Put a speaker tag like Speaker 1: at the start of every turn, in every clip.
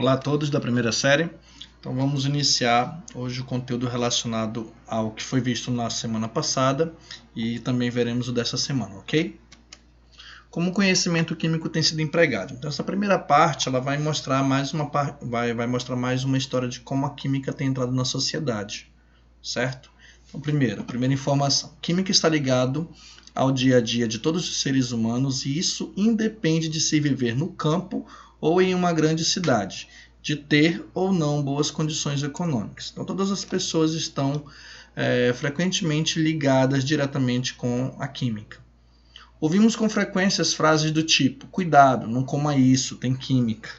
Speaker 1: Olá a todos da primeira série. Então vamos iniciar hoje o conteúdo relacionado ao que foi visto na semana passada e também veremos o dessa semana, ok? Como o conhecimento químico tem sido empregado. Então essa primeira parte ela vai mostrar mais uma história de como a química tem entrado na sociedade, certo? Então primeira informação. Química está ligado ao dia a dia de todos os seres humanos e isso independe de se viver no campo ou em uma grande cidade, de ter ou não boas condições econômicas. Então todas as pessoas estão frequentemente ligadas diretamente com a química. Ouvimos com frequência as frases do tipo: cuidado, não coma isso, tem química.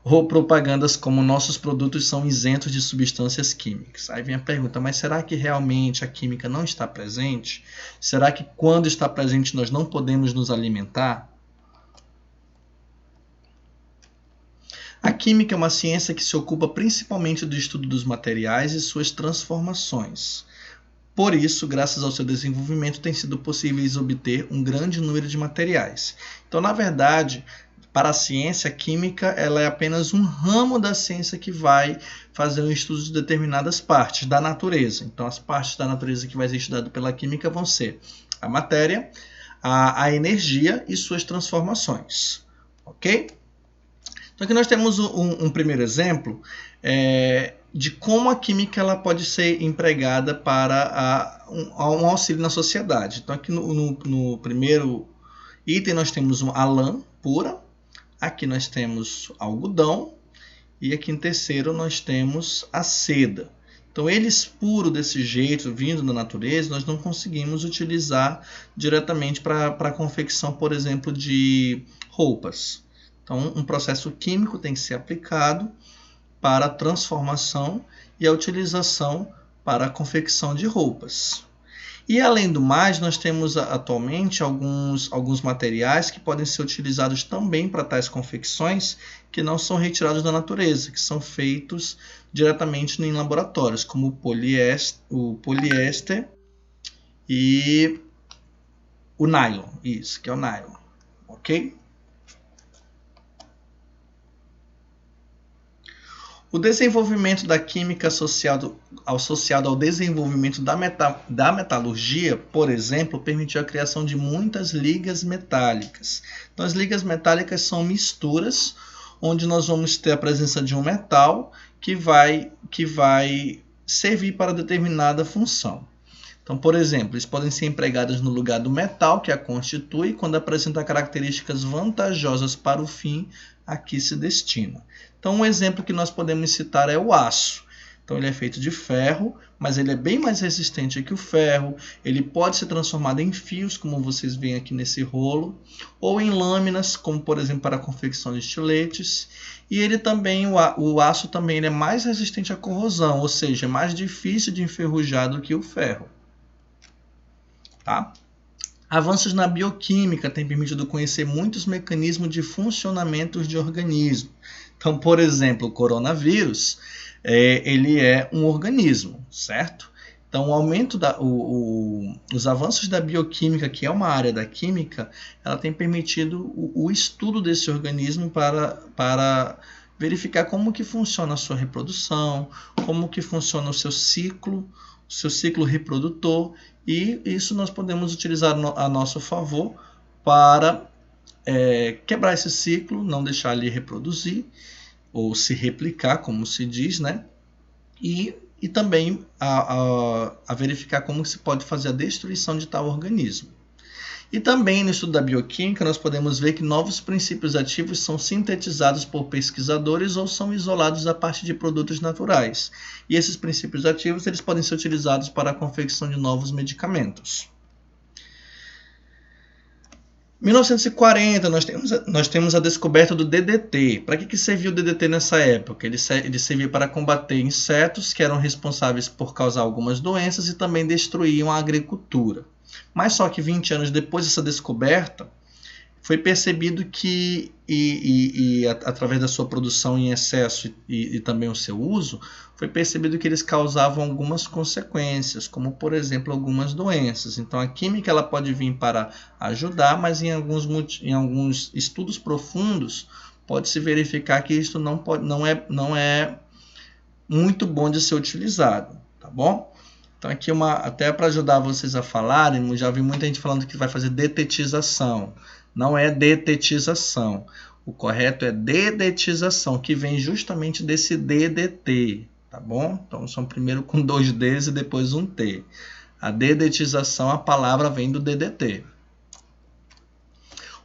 Speaker 1: Ou propagandas como nossos produtos são isentos de substâncias químicas. Aí vem a pergunta, mas será que realmente a química não está presente? Será que quando está presente nós não podemos nos alimentar? A química é uma ciência que se ocupa principalmente do estudo dos materiais e suas transformações. Por isso, graças ao seu desenvolvimento, tem sido possível obter um grande número de materiais. Então, na verdade, para a ciência, a química ela é apenas um ramo da ciência que vai fazer um estudo de determinadas partes da natureza. Então, as partes da natureza que vai ser estudado pela química vão ser a matéria, a energia e suas transformações. Ok? Então, aqui nós temos um primeiro exemplo de como a química ela pode ser empregada para um auxílio na sociedade. Então, aqui no primeiro item nós temos a lã pura, aqui nós temos algodão e aqui em terceiro nós temos a seda. Então, eles puros desse jeito, vindo da natureza, nós não conseguimos utilizar diretamente para a confecção, por exemplo, de roupas. Então, um processo químico tem que ser aplicado para a transformação e a utilização para a confecção de roupas. E, além do mais, nós temos atualmente alguns materiais que podem ser utilizados também para tais confecções que não são retirados da natureza, que são feitos diretamente em laboratórios, como o poliéster e o nylon. Isso, que é o nylon. Ok? O desenvolvimento da química associado ao desenvolvimento da metalurgia, por exemplo, permitiu a criação de muitas ligas metálicas. Então, as ligas metálicas são misturas onde nós vamos ter a presença de um metal que vai servir para determinada função. Então, por exemplo, eles podem ser empregados no lugar do metal que a constitui quando apresenta características vantajosas para o fim a que se destina. Então, um exemplo que nós podemos citar é o aço. Então, ele é feito de ferro, mas ele é bem mais resistente que o ferro. Ele pode ser transformado em fios, como vocês veem aqui nesse rolo, ou em lâminas, como por exemplo para a confecção de estiletes. E ele também, o aço também ele é mais resistente à corrosão, ou seja, é mais difícil de enferrujar do que o ferro. Tá? Avanços na bioquímica têm permitido conhecer muitos mecanismos de funcionamento de organismo. Então, por exemplo, o coronavírus, ele é um organismo, certo? Então, o aumento os avanços da bioquímica, que é uma área da química, ela tem permitido o estudo desse organismo para verificar como que funciona a sua reprodução, como que funciona o seu ciclo reprodutor, e isso nós podemos utilizar a nosso favor para quebrar esse ciclo, não deixar ele reproduzir ou se replicar, como se diz, né? E também a verificar como se pode fazer a destruição de tal organismo. E também no estudo da bioquímica nós podemos ver que novos princípios ativos são sintetizados por pesquisadores ou são isolados a partir de produtos naturais. E esses princípios ativos eles podem ser utilizados para a confecção de novos medicamentos. Em 1940 nós temos a descoberta do DDT. Para que serviu o DDT nessa época? Ele servia para combater insetos que eram responsáveis por causar algumas doenças e também destruíam a agricultura. Mas só que 20 anos depois dessa descoberta, foi percebido que, através da sua produção em excesso e também o seu uso, foi percebido que eles causavam algumas consequências, como, por exemplo, algumas doenças. Então, a química ela pode vir para ajudar, mas em alguns estudos profundos pode-se verificar que isso não é muito bom de ser utilizado, tá bom? Então aqui até para ajudar vocês a falarem, já vi muita gente falando que vai fazer detetização. Não é detetização. O correto é dedetização, que vem justamente desse DDT, tá bom? Então são primeiro com 2 Ds e depois um T. A dedetização, a palavra vem do DDT.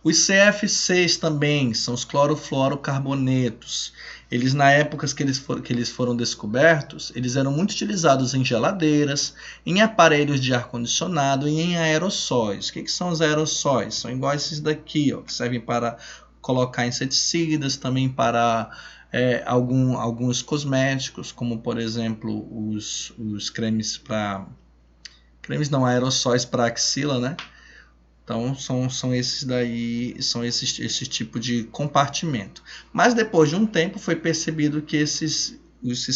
Speaker 1: Os CFCs também são os clorofluorocarbonetos. Eles, na época que eles foram descobertos, eles eram muito utilizados em geladeiras, em aparelhos de ar-condicionado e em aerossóis. O que são os aerossóis? São igual esses daqui, ó, que servem para colocar inseticidas, também para alguns cosméticos, como por exemplo os cremes para... Cremes não, aerossóis para axila, né? Então, são esses daí, são esse tipo de compartimento. Mas depois de um tempo foi percebido que esses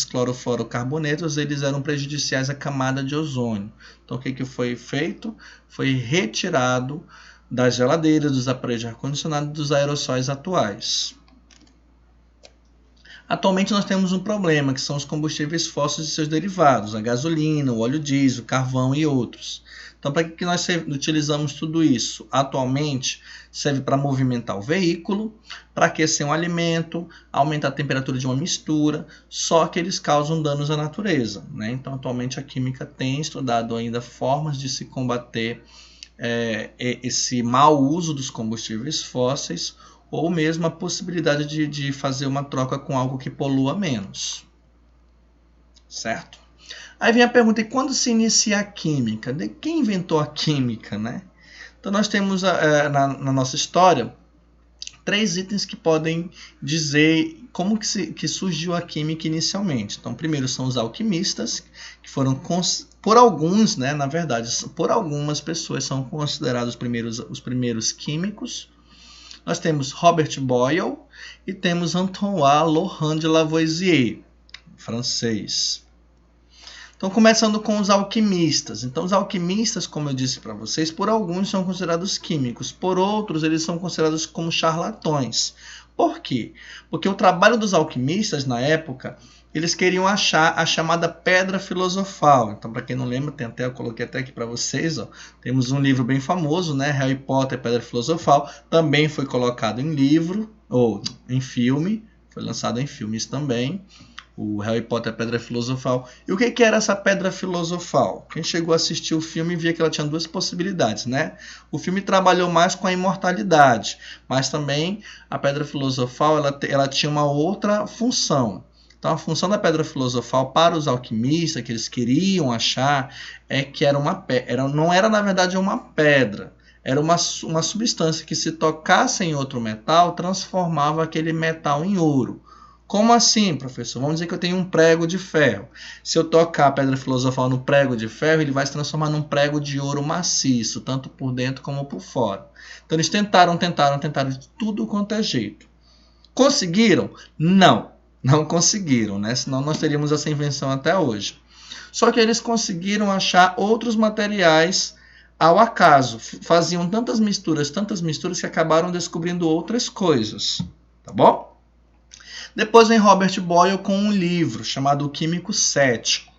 Speaker 1: clorofluorocarbonetos eles eram prejudiciais à camada de ozônio. Então, o que foi feito? Foi retirado das geladeiras, dos aparelhos de ar-condicionado e dos aerossóis atuais. Atualmente nós temos um problema, que são os combustíveis fósseis e seus derivados, a gasolina, o óleo diesel, o carvão e outros. Então, para que nós utilizamos tudo isso? Atualmente, serve para movimentar o veículo, para aquecer um alimento, aumentar a temperatura de uma mistura, só que eles causam danos à natureza, né? Então, atualmente, a química tem estudado ainda formas de se combater esse mau uso dos combustíveis fósseis, ou mesmo a possibilidade de fazer uma troca com algo que polua menos. Certo? Aí vem a pergunta, e quando se inicia a química? De quem inventou a química, né? Então nós temos na nossa história 3 itens que podem dizer como que surgiu a química inicialmente. Então primeiro são os alquimistas, que foram, por alguns, né, na verdade, por algumas pessoas são considerados os primeiros químicos. Nós temos Robert Boyle e temos Antoine Laurent de Lavoisier, francês. Então, começando com os alquimistas. Então, os alquimistas, como eu disse para vocês, por alguns são considerados químicos, por outros eles são considerados como charlatões. Por quê? Porque o trabalho dos alquimistas, na época, eles queriam achar a chamada pedra filosofal. Então, para quem não lembra, eu coloquei até aqui para vocês, ó, temos um livro bem famoso, né? Harry Potter, Pedra Filosofal, também foi colocado em livro, ou em filme, foi lançado em filmes também. O Harry Potter, a Pedra Filosofal. E o que era essa Pedra Filosofal? Quem chegou a assistir o filme via que ela tinha 2 possibilidades, né? O filme trabalhou mais com a imortalidade, mas também a Pedra Filosofal ela tinha uma outra função. Então a função da Pedra Filosofal para os alquimistas, que eles queriam achar, é que não era na verdade uma pedra. Era uma substância que, se tocasse em outro metal, transformava aquele metal em ouro. Como assim, professor? Vamos dizer que eu tenho um prego de ferro. Se eu tocar a pedra filosofal no prego de ferro, ele vai se transformar num prego de ouro maciço, tanto por dentro como por fora. Então eles tentaram de tudo quanto é jeito. Conseguiram? Não conseguiram, né? Senão nós teríamos essa invenção até hoje. Só que eles conseguiram achar outros materiais ao acaso. Faziam tantas misturas que acabaram descobrindo outras coisas. Tá bom? Depois vem Robert Boyle com um livro chamado O Químico Cético.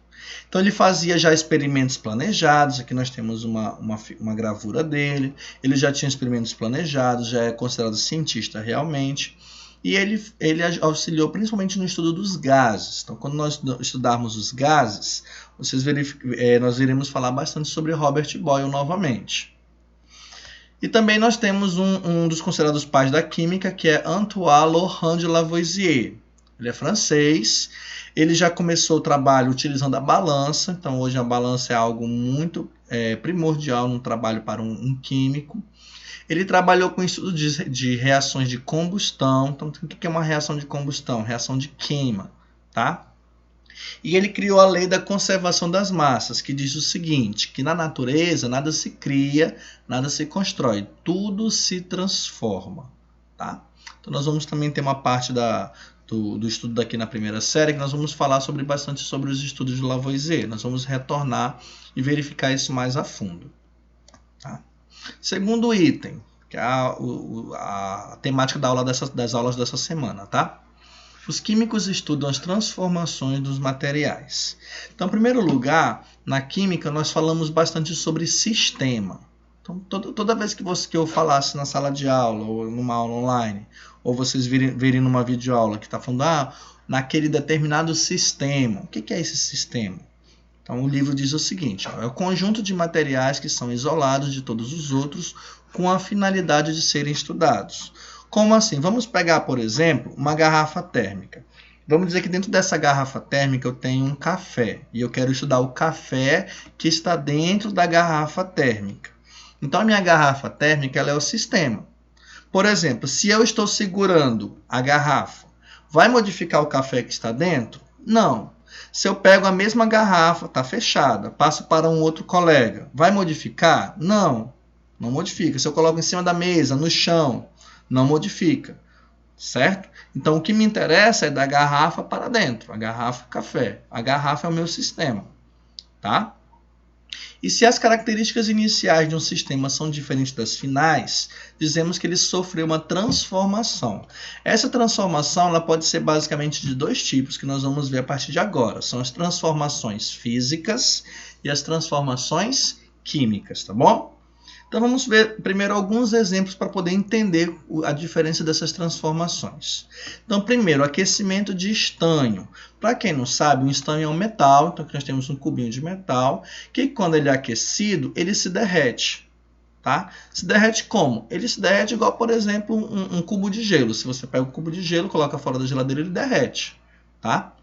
Speaker 1: Então ele fazia já experimentos planejados, aqui nós temos uma gravura dele, ele já tinha experimentos planejados, já é considerado cientista realmente, e ele auxiliou principalmente no estudo dos gases. Então quando nós estudarmos os gases, nós iremos falar bastante sobre Robert Boyle novamente. E também nós temos um dos considerados pais da química, que é Antoine Laurent de Lavoisier. Ele é francês, ele já começou o trabalho utilizando a balança, então hoje a balança é algo muito primordial no trabalho para um químico. Ele trabalhou com estudo de reações de combustão. Então o que é uma reação de combustão? Reação de queima, tá? E ele criou a lei da conservação das massas, que diz o seguinte, que na natureza nada se cria, nada se constrói, tudo se transforma. Tá? Então nós vamos também ter uma parte do estudo daqui na primeira série, que nós vamos falar bastante sobre os estudos de Lavoisier. Nós vamos retornar e verificar isso mais a fundo. Tá? Segundo item, que é a temática das aulas dessa semana, tá? Os químicos estudam as transformações dos materiais. Então, em primeiro lugar, na química, nós falamos bastante sobre sistema. Então, toda vez que eu falasse na sala de aula, ou numa aula online, ou vocês verem numa videoaula que está falando, naquele determinado sistema. O que é esse sistema? Então, o livro diz o seguinte, é o conjunto de materiais que são isolados de todos os outros com a finalidade de serem estudados. Como assim? Vamos pegar, por exemplo, uma garrafa térmica. Vamos dizer que dentro dessa garrafa térmica eu tenho um café. E eu quero estudar o café que está dentro da garrafa térmica. Então, a minha garrafa térmica ela é o sistema. Por exemplo, se eu estou segurando a garrafa, vai modificar o café que está dentro? Não. Se eu pego a mesma garrafa, está fechada, passo para um outro colega, vai modificar? Não. Não modifica. Se eu coloco em cima da mesa, no chão, não modifica, certo? Então, o que me interessa é da garrafa para dentro, a garrafa café. A garrafa é o meu sistema, tá? E se as características iniciais de um sistema são diferentes das finais, dizemos que ele sofreu uma transformação. Essa transformação ela pode ser basicamente de dois tipos, que nós vamos ver a partir de agora. São as transformações físicas e as transformações químicas, tá bom? Então, vamos ver primeiro alguns exemplos para poder entender a diferença dessas transformações. Então, primeiro, aquecimento de estanho. Para quem não sabe, um estanho é um metal, então aqui nós temos um cubinho de metal, que quando ele é aquecido, ele se derrete. Tá? Se derrete como? Ele se derrete igual, por exemplo, um cubo de gelo. Se você pega um cubo de gelo, coloca fora da geladeira, ele derrete. Tá?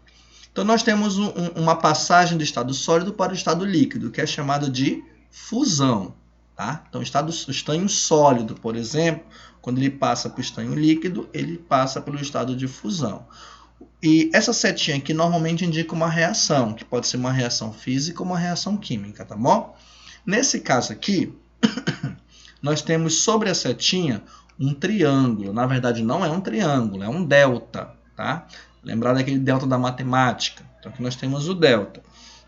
Speaker 1: Então, nós temos uma passagem do estado sólido para o estado líquido, que é chamado de fusão. Tá? Então, o estanho sólido, por exemplo, quando ele passa para o estanho líquido, ele passa pelo estado de fusão. E essa setinha aqui normalmente indica uma reação, que pode ser uma reação física ou uma reação química, tá bom? Nesse caso aqui, nós temos sobre a setinha um triângulo. Na verdade, não é um triângulo, é um delta, tá? Lembrar daquele delta da matemática. Então, aqui nós temos o delta.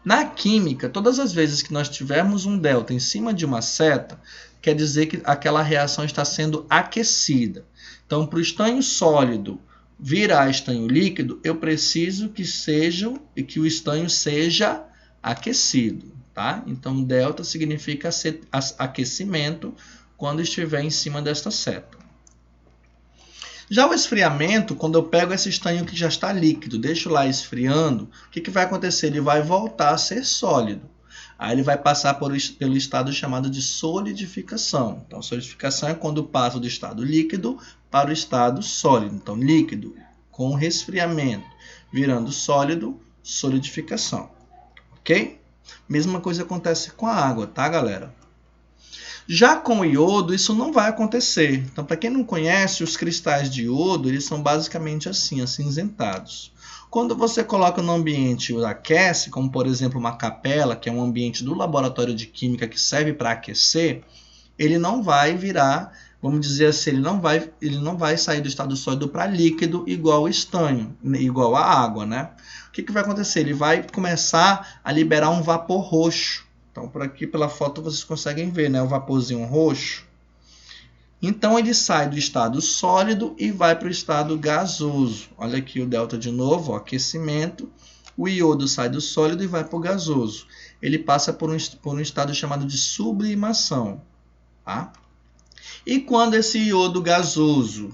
Speaker 1: Na química, todas as vezes que nós tivermos um delta em cima de uma seta, quer dizer que aquela reação está sendo aquecida. Então, para o estanho sólido virar estanho líquido, eu preciso que o estanho seja aquecido. Tá? Então, delta significa aquecimento quando estiver em cima desta seta. Já o esfriamento, quando eu pego esse estanho que já está líquido, deixo lá esfriando, o que vai acontecer? Ele vai voltar a ser sólido. Aí ele vai passar pelo estado chamado de solidificação. Então, solidificação é quando passa do estado líquido para o estado sólido. Então, líquido com resfriamento, virando sólido, solidificação. Ok? Mesma coisa acontece com a água, tá, galera? Já com o iodo, isso não vai acontecer. Então, para quem não conhece, os cristais de iodo, eles são basicamente assim, acinzentados. Quando você coloca no ambiente e aquece, como por exemplo uma capela, que é um ambiente do laboratório de química que serve para aquecer, ele não vai virar, vamos dizer assim, ele não vai sair do estado sólido para líquido igual o estanho, igual a água, né? O que vai acontecer? Ele vai começar a liberar um vapor roxo. Então, por aqui pela foto vocês conseguem ver, né? O vaporzinho roxo. Então, ele sai do estado sólido e vai para o estado gasoso. Olha aqui o delta de novo, ó, aquecimento. O iodo sai do sólido e vai para o gasoso. Ele passa por um estado chamado de sublimação. Tá? E quando esse iodo gasoso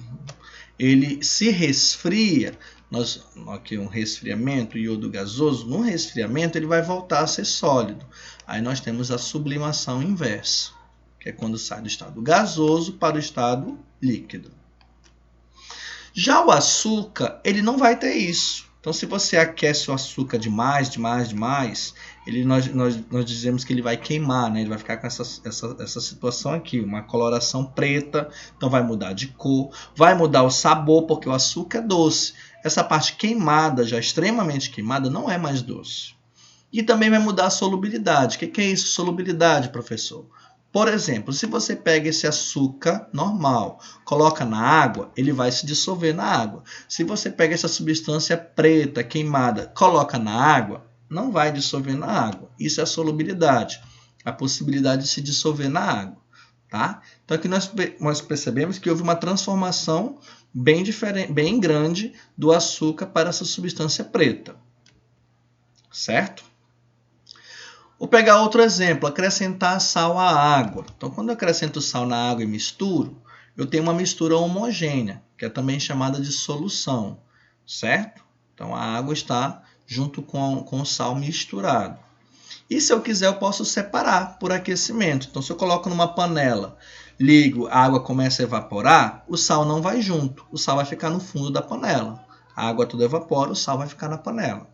Speaker 1: ele se resfria, aqui um resfriamento, iodo gasoso, no resfriamento ele vai voltar a ser sólido. Aí nós temos a sublimação inversa, que é quando sai do estado gasoso para o estado líquido. Já o açúcar, ele não vai ter isso. Então, se você aquece o açúcar demais, nós dizemos que ele vai queimar, né? Ele vai ficar com essa situação aqui, uma coloração preta, então vai mudar de cor, vai mudar o sabor, porque o açúcar é doce. Essa parte queimada, já extremamente queimada, não é mais doce. E também vai mudar a solubilidade. O que é isso, solubilidade, professor? Por exemplo, se você pega esse açúcar normal, coloca na água, ele vai se dissolver na água. Se você pega essa substância preta, queimada, coloca na água, não vai dissolver na água. Isso é a solubilidade, a possibilidade de se dissolver na água. Tá? Então aqui nós percebemos que houve uma transformação bem diferente, bem grande do açúcar para essa substância preta. Certo? Vou pegar outro exemplo, acrescentar sal à água. Então quando eu acrescento sal na água e misturo, eu tenho uma mistura homogênea, que é também chamada de solução. Certo? Então a água está junto com o sal misturado. E se eu quiser, eu posso separar por aquecimento. Então, se eu coloco numa panela, ligo, a água começa a evaporar, o sal não vai junto. O sal vai ficar no fundo da panela. A água toda evapora, o sal vai ficar na panela.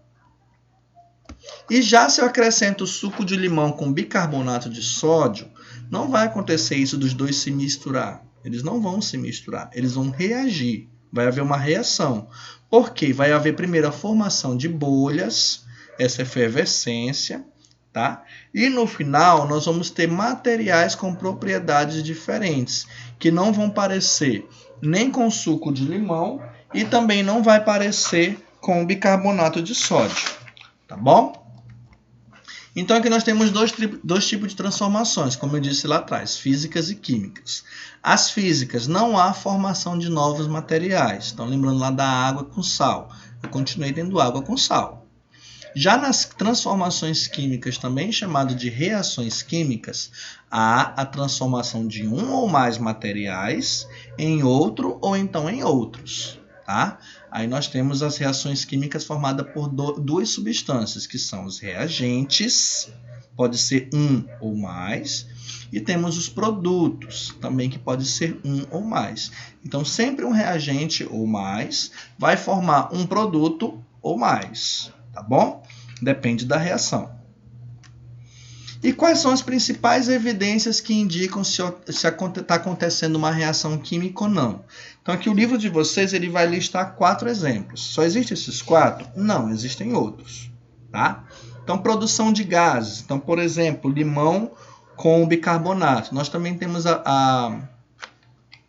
Speaker 1: E já se eu acrescento suco de limão com bicarbonato de sódio, não vai acontecer isso dos dois se misturar. Eles não vão se misturar, eles vão reagir. Vai haver uma reação. Por quê? Vai haver primeiro a formação de bolhas, essa efervescência. Tá? E no final nós vamos ter materiais com propriedades diferentes, que não vão parecer nem com suco de limão e também não vai parecer com bicarbonato de sódio. Tá bom? Então aqui nós temos dois tipos de transformações, como eu disse lá atrás, físicas e químicas. As físicas, não há formação de novos materiais. Então lembrando lá da água com sal. Eu continuei tendo água com sal. Já nas transformações químicas, também chamado de reações químicas, há a transformação de um ou mais materiais em outro ou então em outros. Tá? Aí nós temos as reações químicas formadas por duas substâncias, que são os reagentes, pode ser um ou mais, e temos os produtos, também que pode ser um ou mais. Então, sempre um reagente ou mais vai formar um produto ou mais. Tá bom? Depende da reação. E quais são as principais evidências que indicam se está acontecendo uma reação química ou não? Então aqui o livro de vocês ele vai listar 4 exemplos. Só existem esses 4? Não, existem outros. Tá? Então produção de gases. Então, por exemplo, limão com bicarbonato. Nós também temos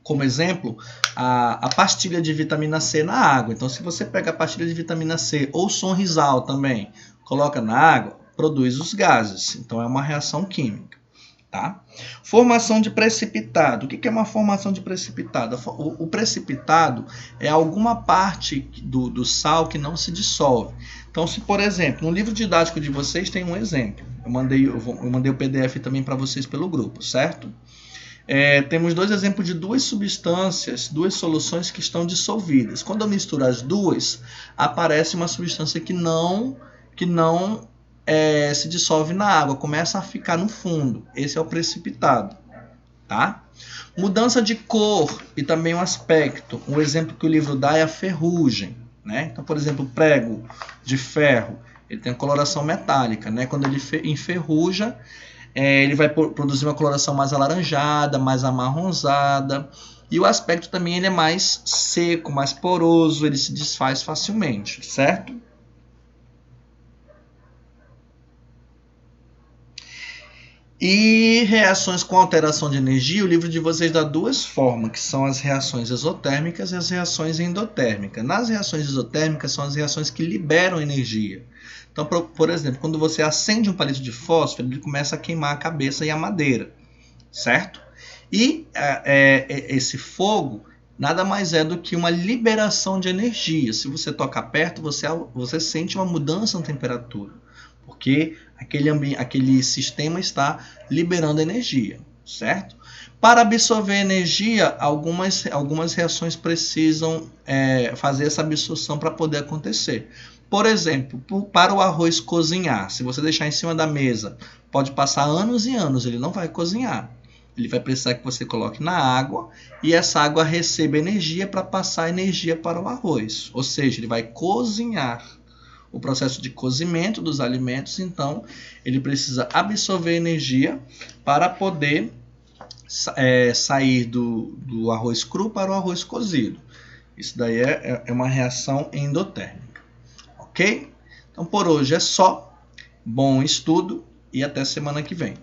Speaker 1: como exemplo, a pastilha de vitamina C na água. Então, se você pega a pastilha de vitamina C ou Sonrisal também, coloca na água, produz os gases. Então, é uma reação química. Tá? Formação de precipitado. O que é uma formação de precipitado? O precipitado é alguma parte do sal que não se dissolve. Então, se, por exemplo, no livro didático de vocês tem um exemplo. Eu mandei o PDF também para vocês pelo grupo, certo? Temos 2 exemplos de 2 substâncias, 2 soluções que estão dissolvidas. Quando eu misturo as duas, aparece uma substância que não se dissolve na água, começa a ficar no fundo. Esse é o precipitado. Tá? Mudança de cor e também um aspecto. Um exemplo que o livro dá é a ferrugem. Né? Então, por exemplo, o prego de ferro, ele tem a coloração metálica. Né? Quando ele enferruja, ele vai produzir uma coloração mais alaranjada, mais amarronzada. E o aspecto também ele é mais seco, mais poroso, ele se desfaz facilmente, certo? E reações com alteração de energia, o livro de vocês dá 2 formas, que são as reações exotérmicas e as reações endotérmicas. Nas reações exotérmicas são as reações que liberam energia. Então, por exemplo, quando você acende um palito de fósforo, ele começa a queimar a cabeça e a madeira, certo? E esse fogo nada mais é do que uma liberação de energia. Se você tocar perto, você sente uma mudança na temperatura, porque aquele sistema está liberando energia, certo? Para absorver energia, algumas reações precisam fazer essa absorção para poder acontecer. Por exemplo, para o arroz cozinhar, se você deixar em cima da mesa, pode passar anos e anos, ele não vai cozinhar. Ele vai precisar que você coloque na água e essa água receba energia para passar energia para o arroz. Ou seja, ele vai cozinhar. O processo de cozimento dos alimentos, então, ele precisa absorver energia para poder sair do arroz cru para o arroz cozido. Isso daí é uma reação endotérmica. Ok? Então, por hoje é só. Bom estudo e até semana que vem.